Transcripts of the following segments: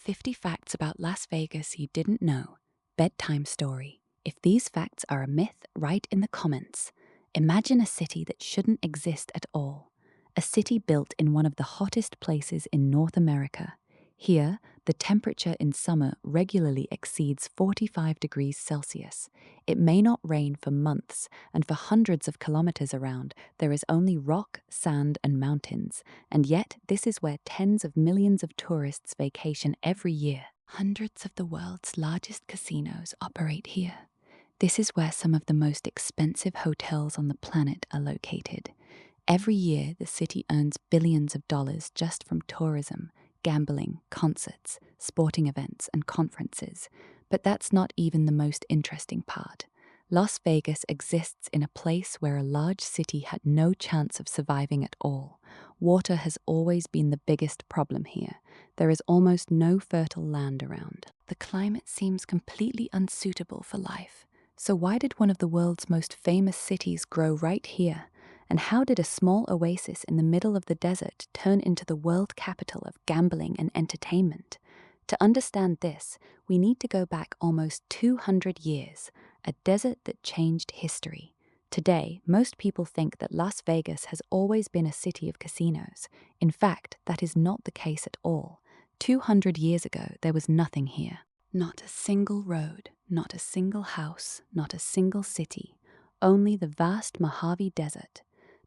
50 facts about Las Vegas you didn't know. Bedtime story. If these facts are a myth, write in the comments. Imagine a city that shouldn't exist at all. A city built in one of the hottest places in North America. Here, the temperature in summer regularly exceeds 45 degrees Celsius. It may not rain for months, and for hundreds of kilometers around, there is only rock, sand, and mountains. And yet, this is where tens of millions of tourists vacation every year. Hundreds of the world's largest casinos operate here. This is where some of the most expensive hotels on the planet are located. Every year, the city earns billions of dollars just from tourism, gambling, concerts, sporting events, and conferences. But that's not even the most interesting part. Las Vegas exists in a place where a large city had no chance of surviving at all. Water has always been the biggest problem here. There is almost no fertile land around. The climate seems completely unsuitable for life. So why did one of the world's most famous cities grow right here? And how did a small oasis in the middle of the desert turn into the world capital of gambling and entertainment? To understand this, we need to go back almost 200 years, a desert that changed history. Today, most people think that Las Vegas has always been a city of casinos. In fact, that is not the case at all. 200 years ago, there was nothing here. Not a single road, not a single house, not a single city. Only the vast Mojave Desert.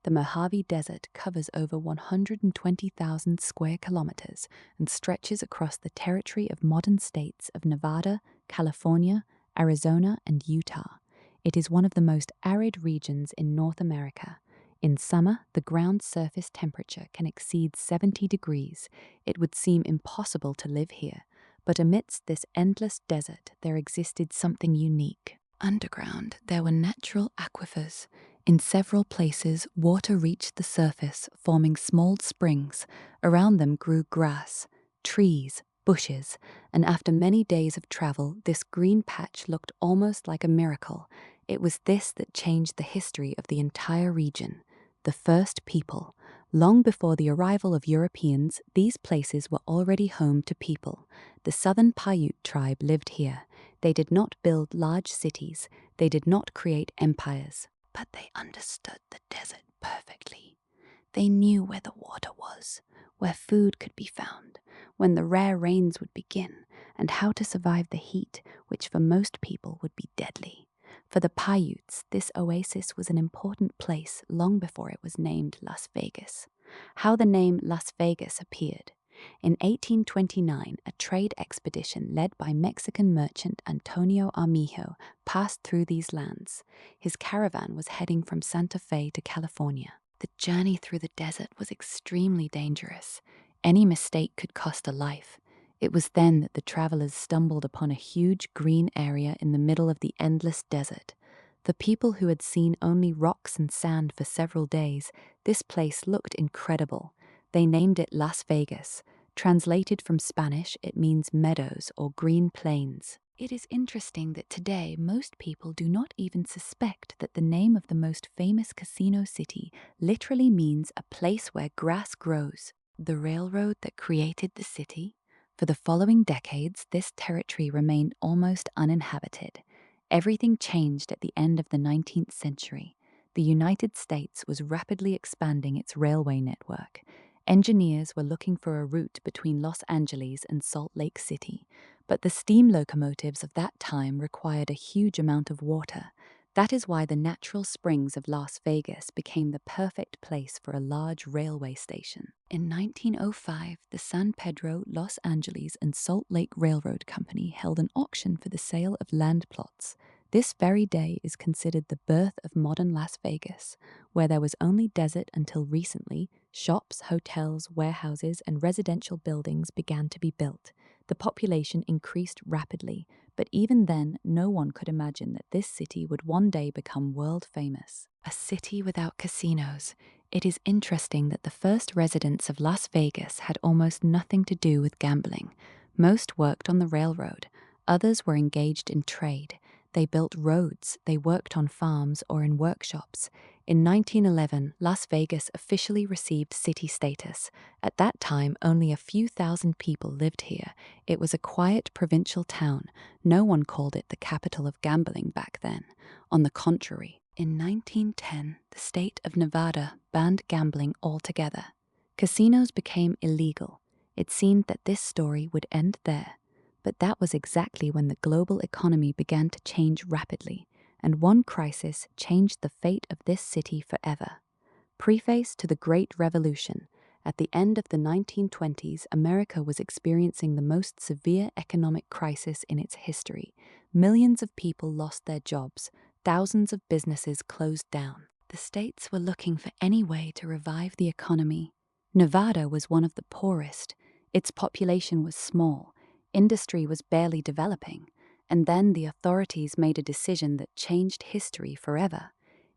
The Mojave Desert covers over 120,000 square kilometers and stretches across the territory of modern states of Nevada, California, Arizona, and Utah. It is one of the most arid regions in North America. In summer, the ground surface temperature can exceed 70 degrees. It would seem impossible to live here. But amidst this endless desert, there existed something unique. Underground, there were natural aquifers. In several places, water reached the surface, forming small springs. Around them grew grass, trees, bushes, and after many days of travel, this green patch looked almost like a miracle. It was this that changed the history of the entire region. The first people. Long before the arrival of Europeans, these places were already home to people. The southern Paiute tribe lived here. They did not build large cities. They did not create empires. But they understood the desert perfectly. They knew where the water was, where food could be found, when the rare rains would begin, and how to survive the heat, which for most people would be deadly. For the Paiutes, this oasis was an important place long before it was named Las Vegas. How the name Las Vegas appeared. In 1829, a trade expedition led by Mexican merchant Antonio Armijo passed through these lands. His caravan was heading from Santa Fe to California. The journey through the desert was extremely dangerous. Any mistake could cost a life. It was then that the travelers stumbled upon a huge green area in the middle of the endless desert. The people who had seen only rocks and sand for several days, this place looked incredible. They named it Las Vegas. Translated from Spanish, it means meadows or green plains. It is interesting that today most people do not even suspect that the name of the most famous casino city literally means a place where grass grows. The railroad that created the city? For the following decades, this territory remained almost uninhabited. Everything changed at the end of the 19th century. The United States was rapidly expanding its railway network. Engineers were looking for a route between Los Angeles and Salt Lake City, but the steam locomotives of that time required a huge amount of water. That is why the natural springs of Las Vegas became the perfect place for a large railway station. In 1905, the San Pedro, Los Angeles, and Salt Lake Railroad Company held an auction for the sale of land plots. This very day is considered the birth of modern Las Vegas, where there was only desert until recently. Shops, hotels, warehouses, and residential buildings began to be built. The population increased rapidly, but even then, no one could imagine that this city would one day become world famous. A city without casinos. It is interesting that the first residents of Las Vegas had almost nothing to do with gambling. Most worked on the railroad. Others were engaged in trade. They built roads, they worked on farms or in workshops. In 1911, Las Vegas officially received city status. At that time, only a few thousand people lived here. It was a quiet provincial town. No one called it the capital of gambling back then. On the contrary, in 1910, the state of Nevada banned gambling altogether. Casinos became illegal. It seemed that this story would end there. But that was exactly when the global economy began to change rapidly, and one crisis changed the fate of this city forever. Preface to the Great Revolution. At the end of the 1920s, America was experiencing the most severe economic crisis in its history. Millions of people lost their jobs. Thousands of businesses closed down. The states were looking for any way to revive the economy. Nevada was one of the poorest. Its population was small. Industry was barely developing. And then the authorities made a decision that changed history forever.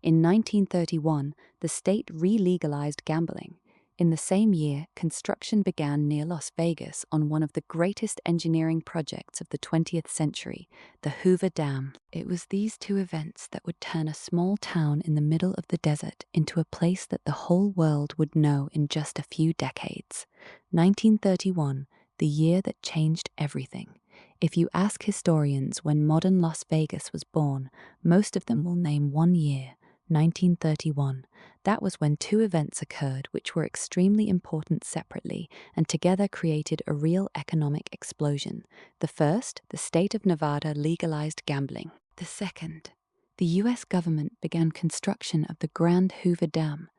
In 1931, the state re-legalized gambling. In the same year, construction began near Las Vegas on one of the greatest engineering projects of the 20th century, the Hoover Dam. It was these two events that would turn a small town in the middle of the desert into a place that the whole world would know in just a few decades. 1931, the year that changed everything. If you ask historians when modern Las Vegas was born, most of them will name one year, 1931. That was when two events occurred which were extremely important separately and together created a real economic explosion. The first, the state of Nevada legalized gambling. The second, the US government began construction of the Grand Hoover Dam.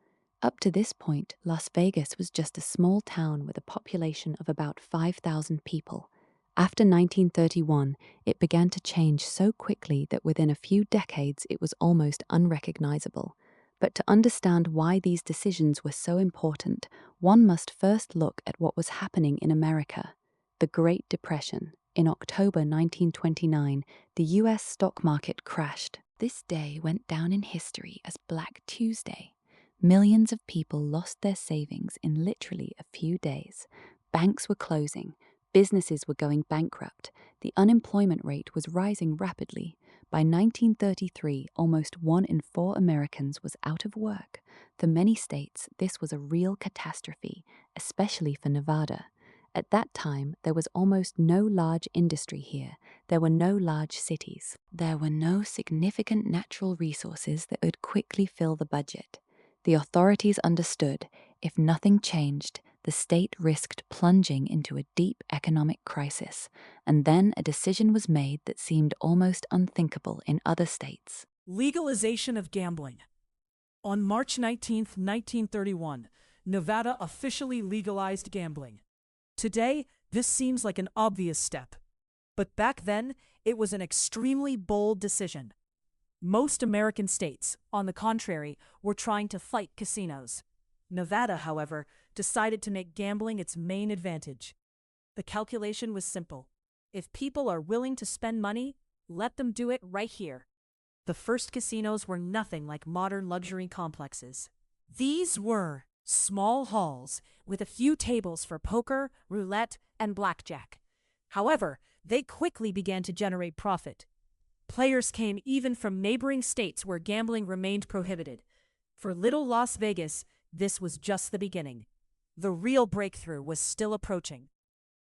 Up to this point, Las Vegas was just a small town with a population of about 5,000 people. After 1931, it began to change so quickly that within a few decades it was almost unrecognizable. But to understand why these decisions were so important, one must first look at what was happening in America. The Great Depression. In October 1929, the US stock market crashed. This day went down in history as Black Tuesday. Millions of people lost their savings in literally a few days. Banks were closing. Businesses were going bankrupt. The unemployment rate was rising rapidly. By 1933, almost 1 in 4 Americans was out of work. For many states, this was a real catastrophe, especially for Nevada. At that time, there was almost no large industry here. There were no large cities. There were no significant natural resources that would quickly fill the budget. The authorities understood, if nothing changed, the state risked plunging into a deep economic crisis, and then a decision was made that seemed almost unthinkable in other states. Legalization of gambling. On March 19, 1931, Nevada officially legalized gambling. Today, this seems like an obvious step. But back then, it was an extremely bold decision. Most American states, on the contrary, were trying to fight casinos. Nevada, however, decided to make gambling its main advantage. The calculation was simple. If people are willing to spend money, let them do it right here. The first casinos were nothing like modern luxury complexes. These were small halls with a few tables for poker, roulette, and blackjack. However, they quickly began to generate profit. Players came even from neighboring states where gambling remained prohibited. For little Las Vegas, this was just the beginning. The real breakthrough was still approaching.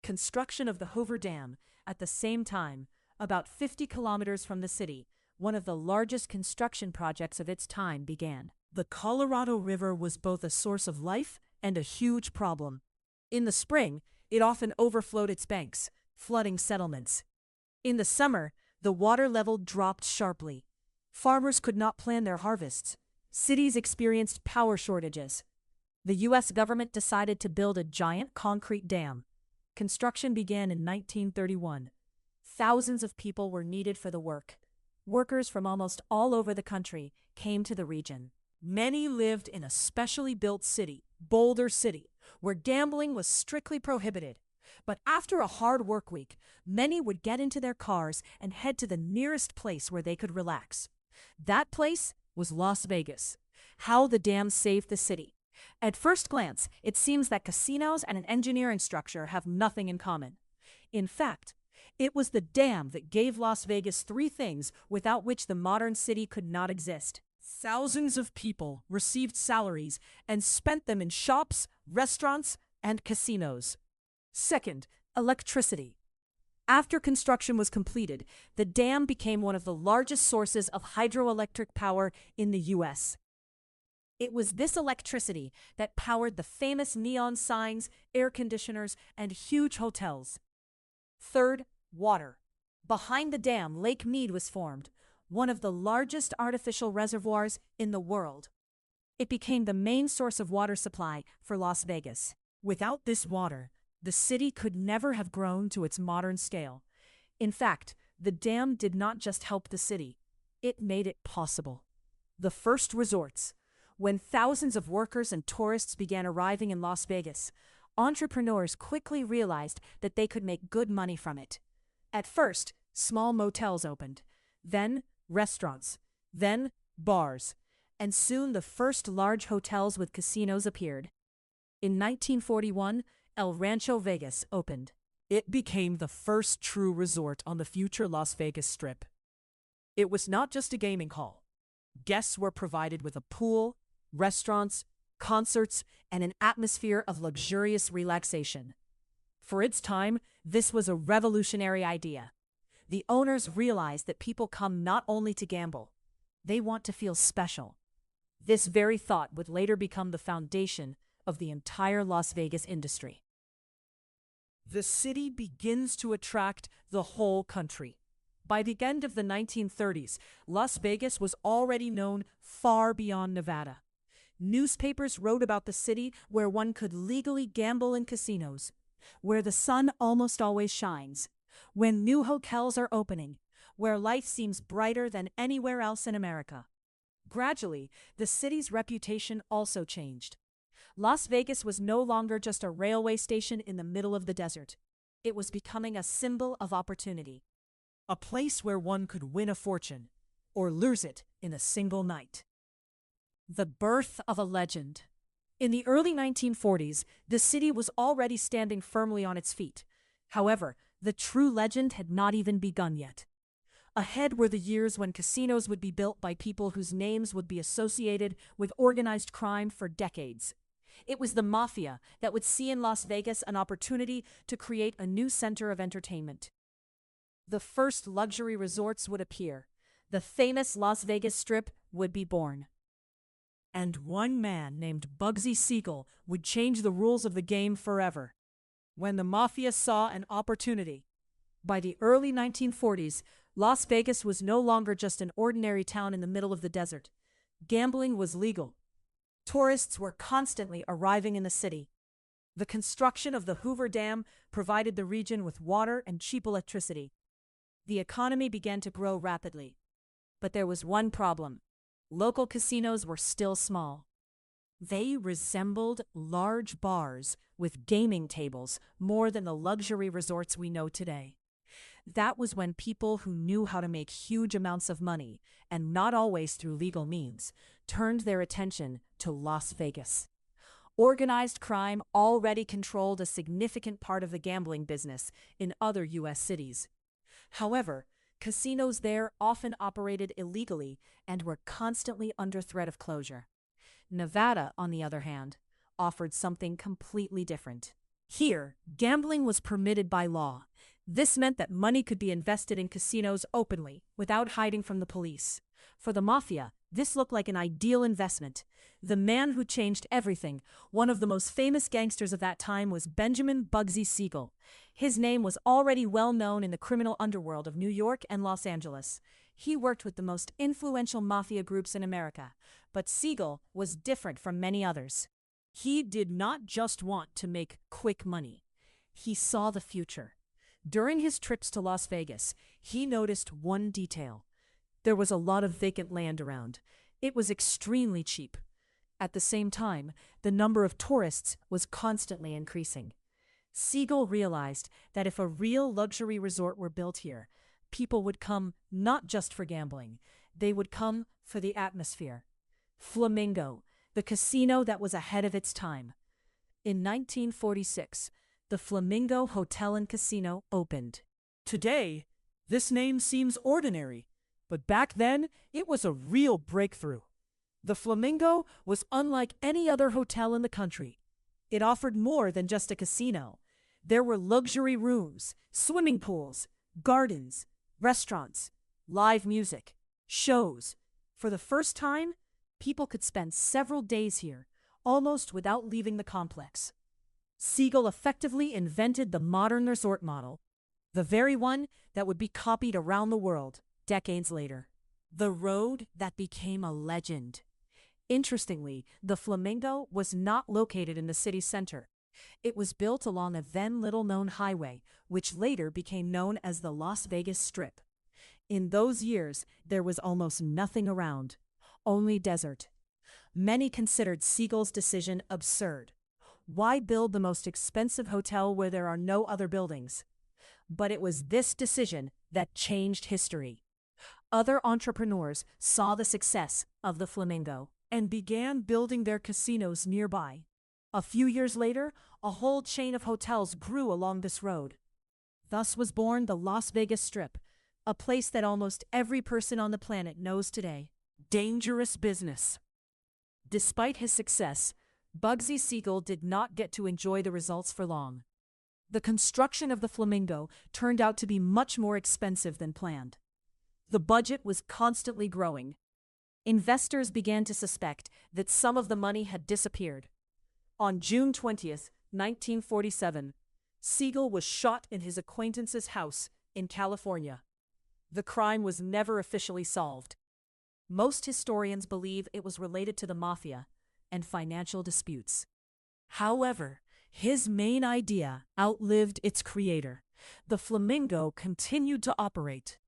Construction of the Hoover Dam, at the same time, about 50 kilometers from the city, one of the largest construction projects of its time, began. The Colorado River was both a source of life and a huge problem. In the spring, it often overflowed its banks, flooding settlements. In the summer, the water level dropped sharply. Farmers could not plan their harvests. Cities experienced power shortages. The U.S. government decided to build a giant concrete dam. Construction began in 1931. Thousands of people were needed for the work. Workers from almost all over the country came to the region. Many lived in a specially built city, Boulder City, where gambling was strictly prohibited. But after a hard work week, many would get into their cars and head to the nearest place where they could relax. That place was Las Vegas. How the dam saved the city. At first glance, it seems that casinos and an engineering structure have nothing in common. In fact, it was the dam that gave Las Vegas 3 things without which the modern city could not exist: Thousands of people received salaries and spent them in shops, restaurants, and casinos. Second, electricity. After construction was completed, the dam became one of the largest sources of hydroelectric power in the U.S. It was this electricity that powered the famous neon signs, air conditioners, and huge hotels. Third, water. Behind the dam, Lake Mead was formed, one of the largest artificial reservoirs in the world. It became the main source of water supply for Las Vegas. Without this water, the city could never have grown to its modern scale. In fact, the dam did not just help the city, it made it possible. The first resorts. When thousands of workers and tourists began arriving in Las Vegas, entrepreneurs quickly realized that they could make good money from it. At first, small motels opened, then restaurants, then bars, and soon the first large hotels with casinos appeared. In 1941, El Rancho Vegas opened. It became the first true resort on the future Las Vegas Strip. It was not just a gaming hall. Guests were provided with a pool, restaurants, concerts, and an atmosphere of luxurious relaxation. For its time, this was a revolutionary idea. The owners realized that people come not only to gamble, they want to feel special. This very thought would later become the foundation of the entire Las Vegas industry. The city begins to attract the whole country. By the end of the 1930s, Las Vegas was already known far beyond Nevada. Newspapers wrote about the city where one could legally gamble in casinos, where the sun almost always shines, when new hotels are opening, where life seems brighter than anywhere else in America. Gradually, the city's reputation also changed. Las Vegas was no longer just a railway station in the middle of the desert. It was becoming a symbol of opportunity, a place where one could win a fortune or lose it in a single night. The birth of a legend. In the early 1940s, the city was already standing firmly on its feet. However, the true legend had not even begun yet. Ahead were the years when casinos would be built by people whose names would be associated with organized crime for decades. It was the mafia that would see in Las Vegas an opportunity to create a new center of entertainment. The first luxury resorts would appear. The famous Las Vegas Strip would be born. And one man named Bugsy Siegel would change the rules of the game forever. When the mafia saw an opportunity. By the early 1940s, Las Vegas was no longer just an ordinary town in the middle of the desert. Gambling was legal. Tourists were constantly arriving in the city. The construction of the Hoover Dam provided the region with water and cheap electricity. The economy began to grow rapidly. But there was one problem. Local casinos were still small. They resembled large bars with gaming tables more than the luxury resorts we know today. That was when people who knew how to make huge amounts of money, and not always through legal means, turned their attention to Las Vegas. Organized crime already controlled a significant part of the gambling business in other U.S. cities. However, casinos there often operated illegally and were constantly under threat of closure. Nevada, on the other hand, offered something completely different. Here, gambling was permitted by law. This meant that money could be invested in casinos openly, without hiding from the police. For the mafia, this looked like an ideal investment. The man who changed everything, one of the most famous gangsters of that time, was Benjamin Bugsy Siegel. His name was already well known in the criminal underworld of New York and Los Angeles. He worked with the most influential mafia groups in America. But Siegel was different from many others. He did not just want to make quick money. He saw the future. During his trips to Las Vegas, he noticed one detail. There was a lot of vacant land around. It was extremely cheap. At the same time, the number of tourists was constantly increasing. Siegel realized that if a real luxury resort were built here, people would come not just for gambling, they would come for the atmosphere. Flamingo, the casino that was ahead of its time. In 1946, the Flamingo Hotel and Casino opened. Today, this name seems ordinary, but back then, it was a real breakthrough. The Flamingo was unlike any other hotel in the country. It offered more than just a casino. There were luxury rooms, swimming pools, gardens, restaurants, live music, shows. For the first time, people could spend several days here, almost without leaving the complex. Siegel effectively invented the modern resort model, the very one that would be copied around the world decades later. The road that became a legend. Interestingly, the Flamingo was not located in the city center. It was built along a then little-known highway, which later became known as the Las Vegas Strip. In those years, there was almost nothing around, only desert. Many considered Siegel's decision absurd. Why build the most expensive hotel where there are no other buildings? But it was this decision that changed history. Other entrepreneurs saw the success of the Flamingo and began building their casinos nearby. A few years later, a whole chain of hotels grew along this road. Thus was born the Las Vegas Strip, a place that almost every person on the planet knows today. Dangerous business. Despite his success, Bugsy Siegel did not get to enjoy the results for long. The construction of the Flamingo turned out to be much more expensive than planned. The budget was constantly growing. Investors began to suspect that some of the money had disappeared. On June 20th, 1947, Siegel was shot in his acquaintance's house in California. The crime was never officially solved. Most historians believe it was related to the mafia and financial disputes. However, his main idea outlived its creator. The Flamingo continued to operate,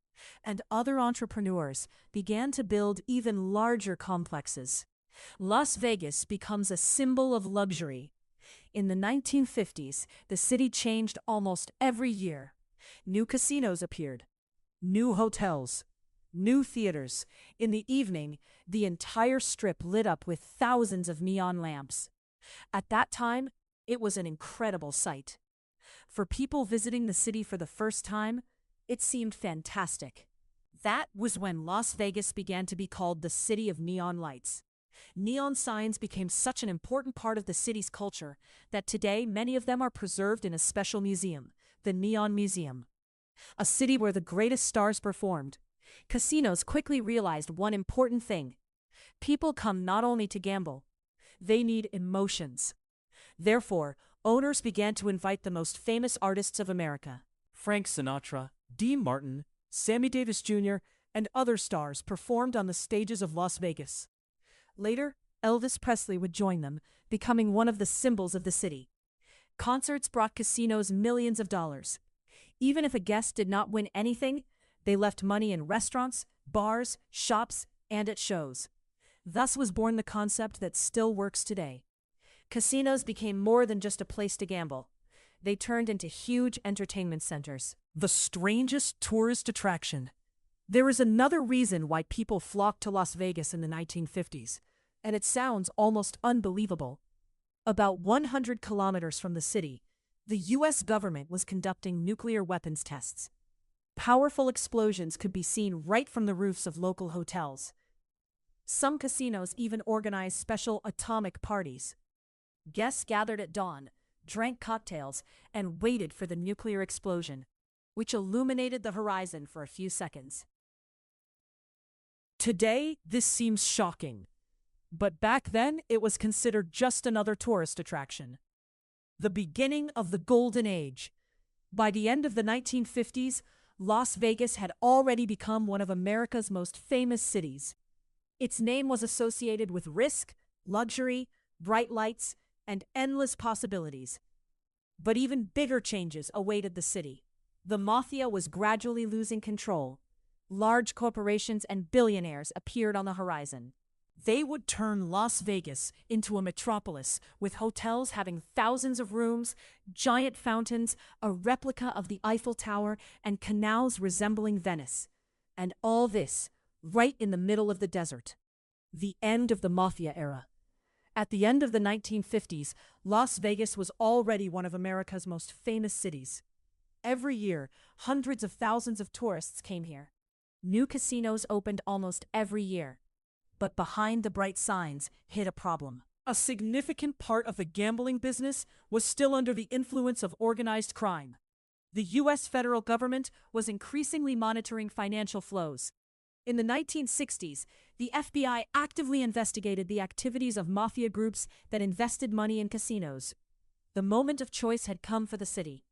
and other entrepreneurs began to build even larger complexes. Las Vegas becomes a symbol of luxury. In the 1950s, the city changed almost every year. New casinos appeared, new hotels, new theaters. In the evening, the entire strip lit up with thousands of neon lamps. At that time, it was an incredible sight. For people visiting the city for the first time, it seemed fantastic. That was when Las Vegas began to be called the City of Neon Lights. Neon signs became such an important part of the city's culture that today many of them are preserved in a special museum, the Neon Museum. A city where the greatest stars performed. Casinos quickly realized one important thing. People come not only to gamble, they need emotions. Therefore, owners began to invite the most famous artists of America. Frank Sinatra, Dean Martin, Sammy Davis Jr., and other stars performed on the stages of Las Vegas. Later, Elvis Presley would join them, becoming one of the symbols of the city. Concerts brought casinos millions of dollars. Even if a guest did not win anything, they left money in restaurants, bars, shops, and at shows. Thus was born the concept that still works today. Casinos became more than just a place to gamble. They turned into huge entertainment centers. The strangest tourist attraction. There is another reason why people flocked to Las Vegas in the 1950s, and it sounds almost unbelievable. About 100 kilometers from the city, the U.S. government was conducting nuclear weapons tests. Powerful explosions could be seen right from the roofs of local hotels. Some casinos even organized special atomic parties. Guests gathered at dawn, drank cocktails, and waited for the nuclear explosion, which illuminated the horizon for a few seconds. Today, this seems shocking, but back then it was considered just another tourist attraction. The beginning of the Golden Age. By the end of the 1950s, Las Vegas had already become one of America's most famous cities. Its name was associated with risk, luxury, bright lights, and endless possibilities. But even bigger changes awaited the city. The mafia was gradually losing control. Large corporations and billionaires appeared on the horizon. They would turn Las Vegas into a metropolis with hotels having thousands of rooms, giant fountains, a replica of the Eiffel Tower, and canals resembling Venice. And all this right in the middle of the desert. The end of the mafia era. At the end of the 1950s, Las Vegas was already one of America's most famous cities. Every year, hundreds of thousands of tourists came here. New casinos opened almost every year. But behind the bright signs hid a problem. A significant part of the gambling business was still under the influence of organized crime. The U.S. federal government was increasingly monitoring financial flows. In the 1960s, the FBI actively investigated the activities of mafia groups that invested money in casinos. The moment of choice had come for the city.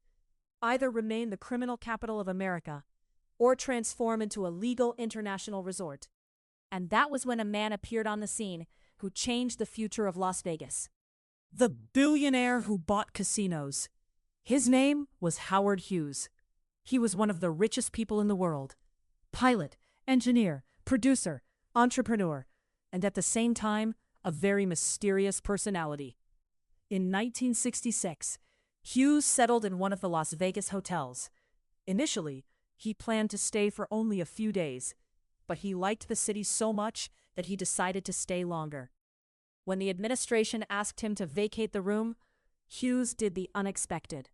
Either remain the criminal capital of America or transform into a legal international resort. And that was when a man appeared on the scene who changed the future of Las Vegas. The billionaire who bought casinos. His name was Howard Hughes. He was one of the richest people in the world. Pilot, engineer, producer, entrepreneur, and at the same time, a very mysterious personality. In 1966, Hughes settled in one of the Las Vegas hotels. Initially, he planned to stay for only a few days, but he liked the city so much that he decided to stay longer. When the administration asked him to vacate the room, Hughes did the unexpected.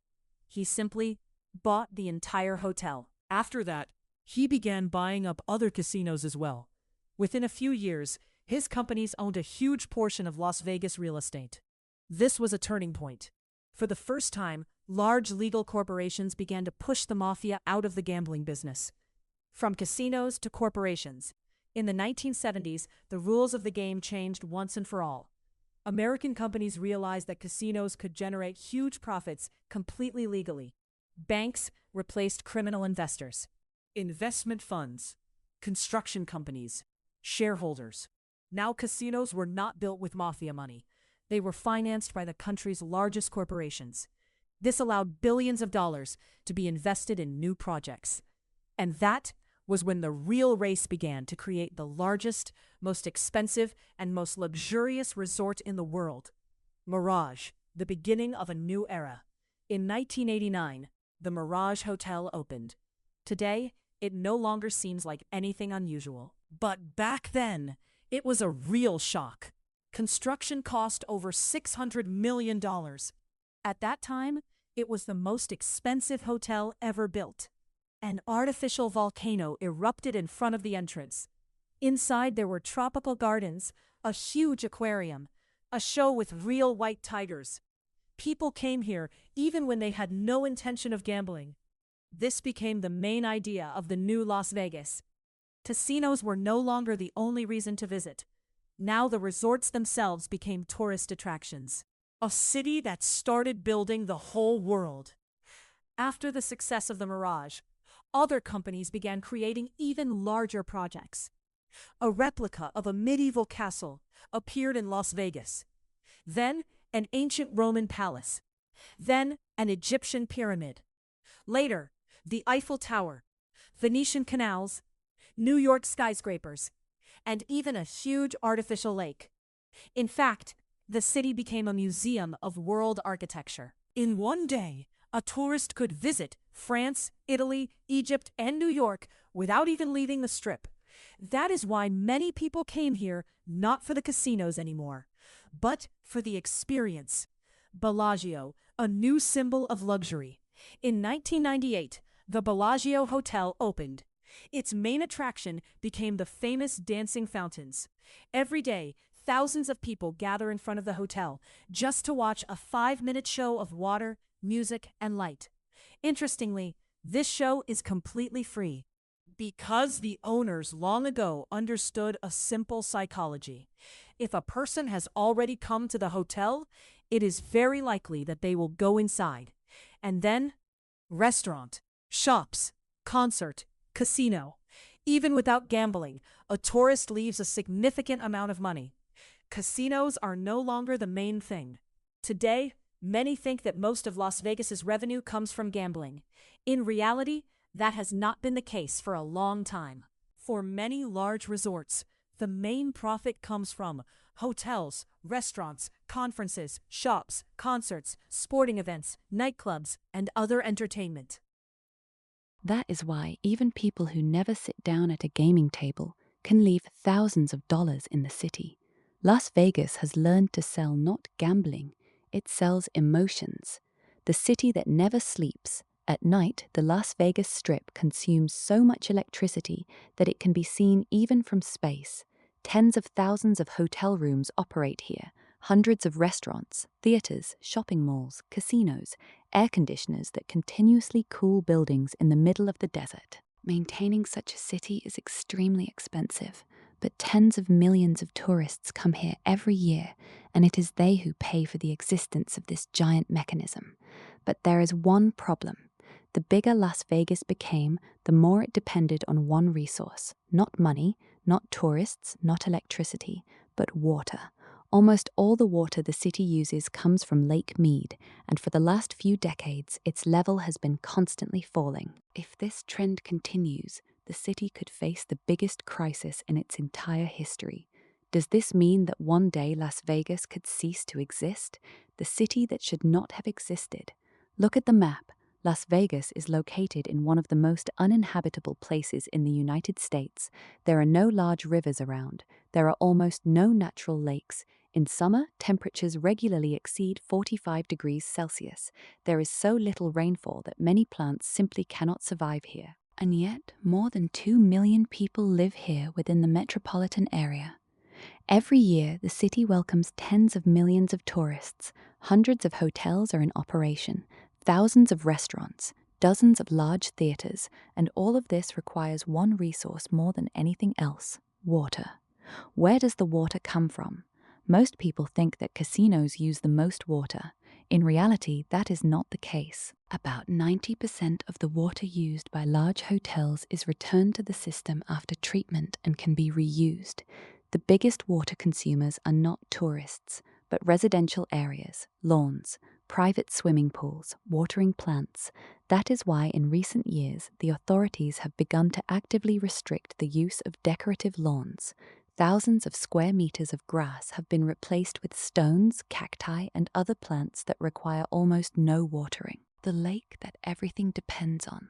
He simply bought the entire hotel. After that, he began buying up other casinos as well. Within a few years, his companies owned a huge portion of Las Vegas real estate. This was a turning point. For the first time, large legal corporations began to push the mafia out of the gambling business. From casinos to corporations. In the 1970s, the rules of the game changed once and for all. American companies realized that casinos could generate huge profits completely legally. Banks replaced criminal investors. Investment funds, construction companies, shareholders. Now casinos were not built with mafia money. They were financed by the country's largest corporations. This allowed billions of dollars to be invested in new projects. And that was when the real race began to create the largest, most expensive, and most luxurious resort in the world. Mirage, the beginning of a new era. In 1989, the Mirage Hotel opened. Today, it no longer seems like anything unusual. But back then, it was a real shock. Construction cost over $600 million. At that time, it was the most expensive hotel ever built. An artificial volcano erupted in front of the entrance. Inside there were tropical gardens, a huge aquarium, a show with real white tigers. People came here even when they had no intention of gambling. This became the main idea of the new Las Vegas. Casinos were no longer the only reason to visit. Now the resorts themselves became tourist attractions. A city that started building the whole world. After the success of the Mirage, other companies began creating even larger projects. A replica of a medieval castle appeared in Las Vegas. Then, an ancient Roman palace. Then, an Egyptian pyramid. Later, the Eiffel Tower, Venetian canals, New York skyscrapers, and even a huge artificial lake. In fact, the city became a museum of world architecture. In one day, a tourist could visit France, Italy, Egypt, and New York without even leaving the Strip. That is why many people came here not for the casinos anymore, but for the experience. Bellagio, a new symbol of luxury. In 1998, the Bellagio Hotel opened. Its main attraction became the famous dancing fountains. Every day, thousands of people gather in front of the hotel just to watch a 5-minute show of water, music, and light. Interestingly, this show is completely free. Because the owners long ago understood a simple psychology. If a person has already come to the hotel, it is very likely that they will go inside. And then, restaurant, shops, concert, casino. Even without gambling, a tourist leaves a significant amount of money. Casinos are no longer the main thing. Today, many think that most of Las Vegas's revenue comes from gambling. In reality, that has not been the case for a long time. For many large resorts, the main profit comes from hotels, restaurants, conferences, shops, concerts, sporting events, nightclubs, and other entertainment. That is why even people who never sit down at a gaming table can leave thousands of dollars in the city. Las Vegas has learned to sell not gambling, it sells emotions. The city that never sleeps. At night, the Las Vegas Strip consumes so much electricity that it can be seen even from space. Tens of thousands of hotel rooms operate here, hundreds of restaurants, theaters, shopping malls, casinos, air conditioners that continuously cool buildings in the middle of the desert. Maintaining such a city is extremely expensive, but tens of millions of tourists come here every year, and it is they who pay for the existence of this giant mechanism. But there is one problem. The bigger Las Vegas became, the more it depended on one resource, not money, not tourists, not electricity, but water. Almost all the water the city uses comes from Lake Mead, and for the last few decades, its level has been constantly falling. If this trend continues, the city could face the biggest crisis in its entire history. Does this mean that one day Las Vegas could cease to exist? The city that should not have existed? Look at the map. Las Vegas is located in one of the most uninhabitable places in the United States. There are no large rivers around. There are almost no natural lakes. In summer, temperatures regularly exceed 45 degrees Celsius. There is so little rainfall that many plants simply cannot survive here. And yet, more than 2 million people live here within the metropolitan area. Every year, the city welcomes tens of millions of tourists. Hundreds of hotels are in operation, thousands of restaurants, dozens of large theaters, and all of this requires one resource more than anything else: water. Where does the water come from? Most people think that casinos use the most water. In reality, that is not the case. About 90% of the water used by large hotels is returned to the system after treatment and can be reused. The biggest water consumers are not tourists, but residential areas, lawns, private swimming pools, watering plants. That is why in recent years, the authorities have begun to actively restrict the use of decorative lawns. Thousands of square meters of grass have been replaced with stones, cacti, and other plants that require almost no watering. The lake that everything depends on.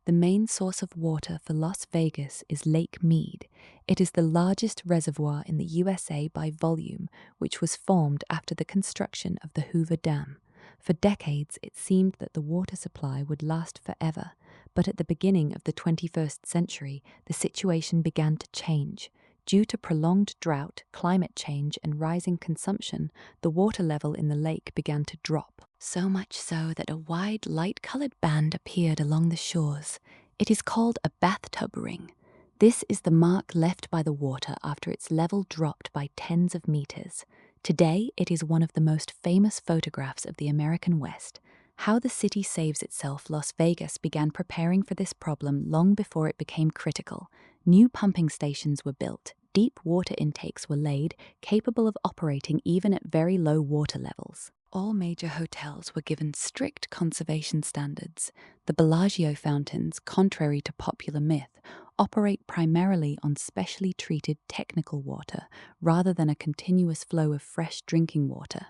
The main source of water for Las Vegas is Lake Mead. It is the largest reservoir in the USA by volume, which was formed after the construction of the Hoover Dam. For decades, it seemed that the water supply would last forever, but at the beginning of the 21st century, the situation began to change. Due to prolonged drought, climate change, and rising consumption, the water level in the lake began to drop. So much so that a wide, light-colored band appeared along the shores. It is called a bathtub ring. This is the mark left by the water after its level dropped by tens of meters. Today, it is one of the most famous photographs of the American West. How the city saves itself. Las Vegas began preparing for this problem long before it became critical. New pumping stations were built, deep water intakes were laid, capable of operating even at very low water levels. All major hotels were given strict conservation standards. The Bellagio fountains, contrary to popular myth, operate primarily on specially treated technical water rather than a continuous flow of fresh drinking water.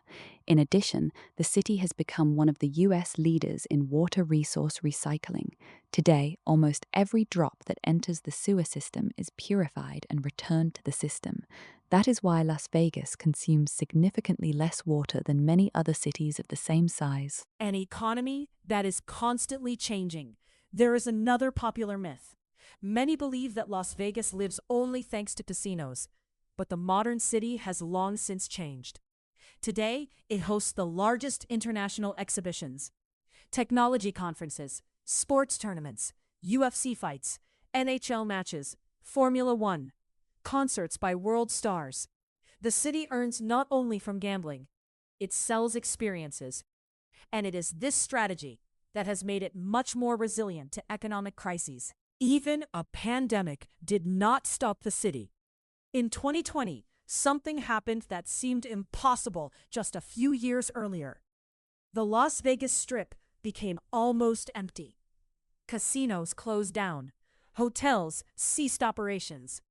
In addition, the city has become one of the US leaders in water resource recycling. Today, almost every drop that enters the sewer system is purified and returned to the system. That is why Las Vegas consumes significantly less water than many other cities of the same size. An economy that is constantly changing. There is another popular myth. Many believe that Las Vegas lives only thanks to casinos, but the modern city has long since changed. Today, it hosts the largest international exhibitions, technology conferences, sports tournaments, UFC fights, NHL matches, Formula One, concerts by world stars. The city earns not only from gambling, it sells experiences. And it is this strategy that has made it much more resilient to economic crises. Even a pandemic did not stop the city. In 2020, something happened that seemed impossible just a few years earlier. The Las Vegas Strip became almost empty. Casinos closed down. Hotels ceased operations.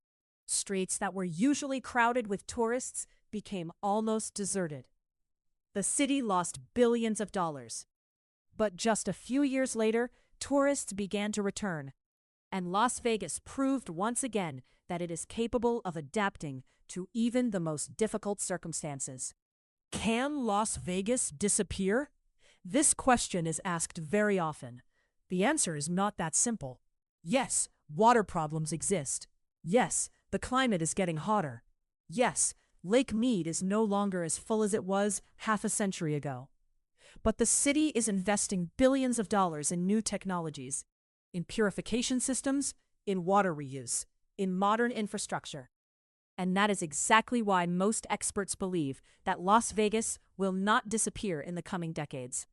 Streets that were usually crowded with tourists became almost deserted. The city lost billions of dollars. But just a few years later, tourists began to return, and Las Vegas proved once again that it is capable of adapting to even the most difficult circumstances. Can Las Vegas disappear? This question is asked very often. The answer is not that simple. Yes, water problems exist. Yes, the climate is getting hotter. Yes, Lake Mead is no longer as full as it was half a century ago. But the city is investing billions of dollars in new technologies, in purification systems, in water reuse, in modern infrastructure. And that is exactly why most experts believe that Las Vegas will not disappear in the coming decades.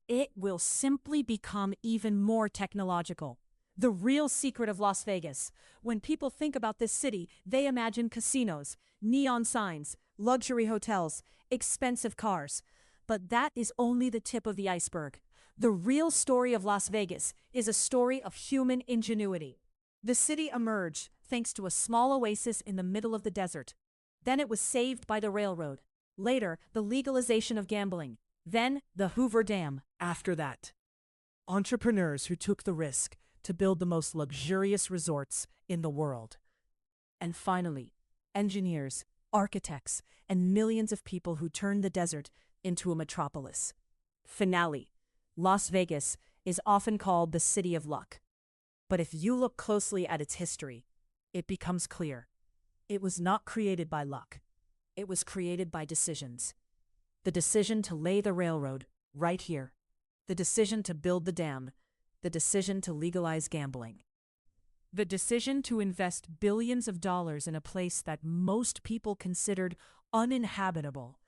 It will simply become even more technological. The real secret of Las Vegas. When people think about this city, they imagine casinos, neon signs, luxury hotels, expensive cars. But that is only the tip of the iceberg. The real story of Las Vegas is a story of human ingenuity. The city emerged thanks to a small oasis in the middle of the desert. Then it was saved by the railroad. Later, the legalization of gambling. Then, the Hoover Dam. After that, entrepreneurs who took the risk to build the most luxurious resorts in the world. And finally, engineers, architects, and millions of people who turned the desert into a metropolis. Finale. Las Vegas is often called the city of luck. But if you look closely at its history, it becomes clear. It was not created by luck. It was created by decisions. The decision to lay the railroad right here. The decision to build the dam. The decision to legalize gambling. The decision to invest billions of dollars in a place that most people considered uninhabitable.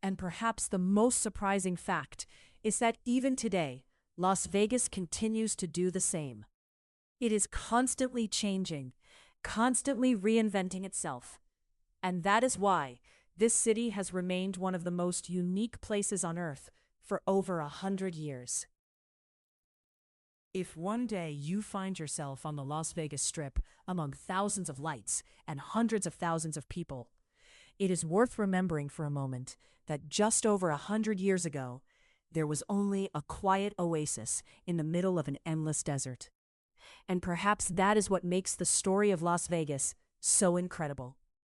And perhaps the most surprising fact is that even today, Las Vegas continues to do the same. It is constantly changing, constantly reinventing itself. And that is why this city has remained one of the most unique places on Earth for over 100 years. If one day you find yourself on the Las Vegas Strip among thousands of lights and hundreds of thousands of people, it is worth remembering for a moment that just over 100 years ago, there was only a quiet oasis in the middle of an endless desert. And perhaps that is what makes the story of Las Vegas so incredible.